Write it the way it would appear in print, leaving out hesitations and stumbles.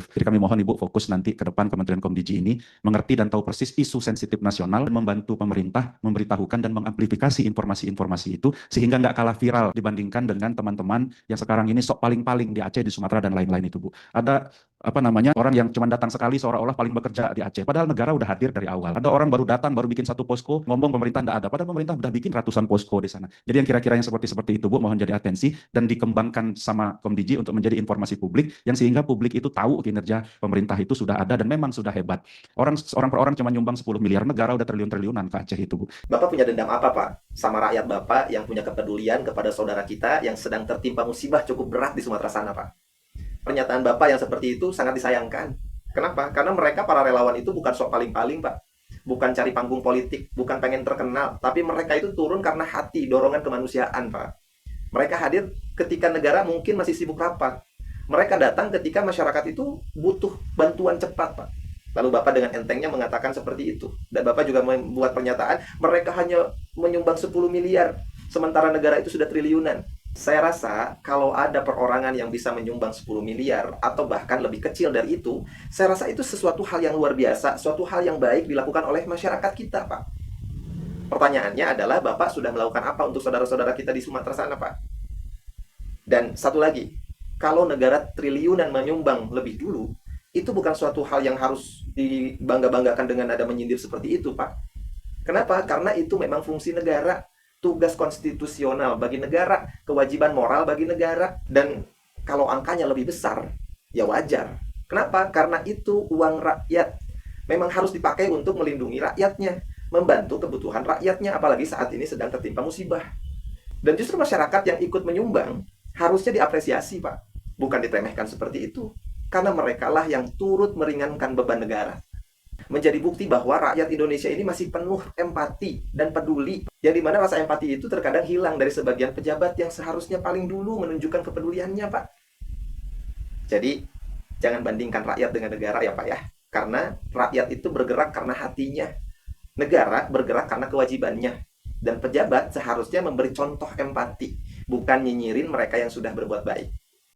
Jadi kami mohon Ibu fokus nanti ke depan Kementerian Komdiji ini mengerti dan tahu persis isu sensitif nasional dan membantu pemerintah memberitahukan dan mengamplifikasi informasi-informasi itu sehingga nggak kalah viral dibandingkan dengan teman-teman yang sekarang ini sok paling-paling di Aceh, di Sumatera dan lain-lain itu Bu. Ada orang yang cuma datang sekali seolah-olah paling bekerja di Aceh. Padahal negara udah hadir dari awal. Ada orang baru datang, baru bikin satu posko, ngomong pemerintah nggak ada. Padahal pemerintah udah bikin ratusan posko di sana. Jadi yang kira-kira yang seperti itu Bu, mohon jadi atensi dan dikembangkan sama Komdiji untuk menjadi informasi publik yang sehingga publik itu tahu kinerja pemerintah itu sudah ada dan memang sudah hebat. Orang per orang cuma nyumbang 10 miliar, negara udah triliun-triliunan ke Aceh itu Bu. Bapak punya dendam apa, Pak? Sama rakyat Bapak yang punya kepedulian kepada saudara kita yang sedang tertimpa musibah cukup berat di Sumatera sana, Pak? Pernyataan Bapak yang seperti itu sangat disayangkan. Kenapa? Karena mereka para relawan itu bukan sok paling-paling, Pak. Bukan cari panggung politik, bukan pengen terkenal, tapi mereka itu turun karena hati, dorongan kemanusiaan, Pak. Mereka hadir ketika negara mungkin masih sibuk rapat. Mereka datang ketika masyarakat itu butuh bantuan cepat, Pak. Lalu Bapak dengan entengnya mengatakan seperti itu. Dan Bapak juga membuat pernyataan, mereka hanya menyumbang 10 miliar, sementara negara itu sudah triliunan. Saya rasa kalau ada perorangan yang bisa menyumbang 10 miliar atau bahkan lebih kecil dari itu, saya rasa itu sesuatu hal yang luar biasa, suatu hal yang baik dilakukan oleh masyarakat kita, Pak. Pertanyaannya adalah Bapak sudah melakukan apa untuk saudara-saudara kita di Sumatera sana, Pak? Dan satu lagi, kalau negara triliunan menyumbang lebih dulu, itu bukan suatu hal yang harus dibangga-banggakan dengan ada menyindir seperti itu, Pak. Kenapa? Karena itu memang fungsi negara, tugas konstitusional bagi negara, kewajiban moral bagi negara, dan kalau angkanya lebih besar, ya wajar. Kenapa? Karena itu uang rakyat. Memang harus dipakai untuk melindungi rakyatnya, membantu kebutuhan rakyatnya, apalagi saat ini sedang tertimpa musibah. Dan justru masyarakat yang ikut menyumbang harusnya diapresiasi, Pak. Bukan ditemehkan seperti itu. Karena merekalah yang turut meringankan beban negara. Menjadi bukti bahwa rakyat Indonesia ini masih penuh empati dan peduli. Yang dimana rasa empati itu terkadang hilang dari sebagian pejabat yang seharusnya paling dulu menunjukkan kepeduliannya, Pak. Jadi, jangan bandingkan rakyat dengan negara ya, Pak ya. Karena rakyat itu bergerak karena hatinya. Negara bergerak karena kewajibannya. Dan pejabat seharusnya memberi contoh empati, bukan nyinyirin mereka yang sudah berbuat baik.